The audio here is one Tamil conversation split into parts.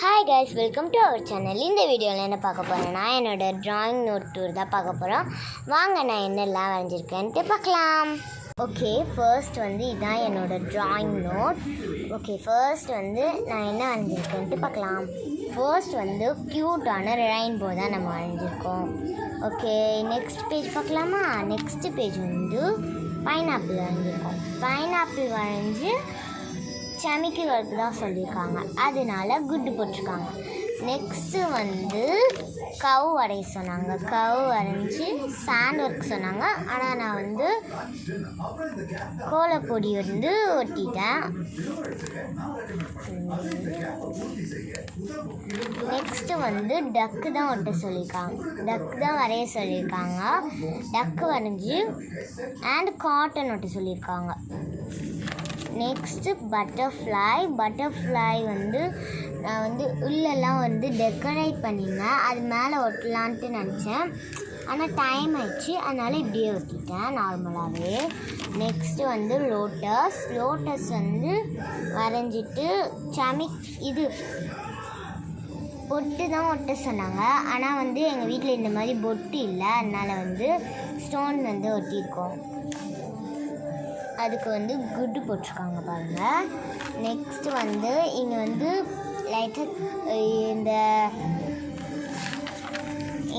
Hi guys, welcome to our channel. இந்த வீடியோவில் என்ன பார்க்க போகிறேன்னா என்னோடய ட்ராயிங் நோட் டூர் தான் பார்க்க போகிறோம். வாங்க நான் என்னெல்லாம் வரைஞ்சிருக்கேன்ட்டு பார்க்கலாம். ஓகே, ஃபர்ஸ்ட் இதுதான் என்னோடய ட்ராயிங் நோட். ஓகே, ஃபர்ஸ்ட் நான் என்ன வரைஞ்சிருக்கேன்ட்டு பார்க்கலாம். ஃபர்ஸ்ட் க்யூட்டான ரெயின்போ தான் நம்ம வரைஞ்சிருக்கோம். ஓகே, நெக்ஸ்ட் பேஜ் பார்க்கலாமா? நெக்ஸ்ட் பேஜ் பைனாப்பிள் வரைஞ்சிருக்கோம். பைனாப்பிள் வரைஞ்சி சமைக்கு ஒர்க்கு தான் சொல்லியிருக்காங்க, அதனால குட்டு போட்டிருக்காங்க. நெக்ஸ்ட்டு கவு வரைய சொன்னாங்க. கவு வரைஞ்சி சாண்ட் ஒர்க் சொன்னாங்க, ஆனால் நான் கோலப்பொடி ஒட்டிட்டேன். நெக்ஸ்ட்டு டக்கு தான் ஒட்ட சொல்லியிருக்காங்க. டக்கு தான் வரைய சொல்லியிருக்காங்க. டக்கு வரைஞ்சி அண்ட் காட்டன் ஒட்ட சொல்லியிருக்காங்க. நெக்ஸ்ட்டு பட்டர்ஃப்ளை நான் உள்ளெல்லாம் டெக்கரேட் பண்ணியிருந்தேன். அது மேலே ஒட்டலான்ட்டு நினச்சேன், ஆனால் டைம் ஆயிடுச்சு, அதனால் இப்படியே ஒட்டிட்டேன் நார்மலாகவே. நெக்ஸ்ட்டு லோட்டஸ் வரைஞ்சிட்டு இது பொட்டு தான் ஒட்ட சொன்னாங்க, ஆனால் எங்கள் வீட்டில் இந்த மாதிரி பொட்டு இல்லை, அதனால் ஸ்டோன் ஒட்டியிருக்கோம். அதுக்கு குட்டு போட்டிருக்காங்க பாருங்கள். நெக்ஸ்ட்டு இங்கே லைட்டாக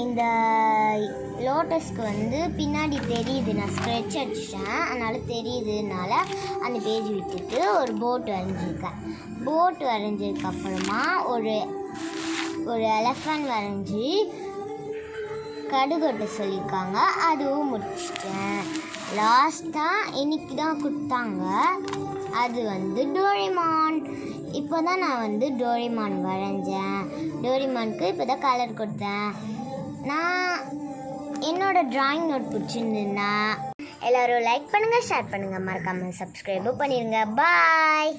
இந்த லோட்டஸ்க்கு பின்னாடி தெரியுது, நான் ஸ்க்ரெட்ச் அடிச்சிட்டேன், அதனால் தெரியுதுனால அந்த பேஜ் விட்டுட்டு ஒரு போட் வரைஞ்சிருக்கேன். போட் வரைஞ்சதுக்கப்புறமா ஒரு எலஃபண்ட் வரைஞ்சி கடுகொட்ட சொல்லியிருக்காங்க, அதுவும் முடிச்சிட்டேன். லாஸ்ட்டாக இன்னைக்கு தான் கொடுத்தாங்க, அது டோரிமான். இப்போ தான் நான் டோரிமான் வரைஞ்சேன். டோரிமானுக்கு இப்போ தான் கலர் கொடுத்தேன். நான் என்னோடய ட்ராயிங் நோட் பிடிச்சிருந்தேன்னா எல்லோரும் லைக் பண்ணுங்கள், ஷேர் பண்ணுங்கள், மறக்காமல் சப்ஸ்கிரைபும் பண்ணிடுங்க. பாய்.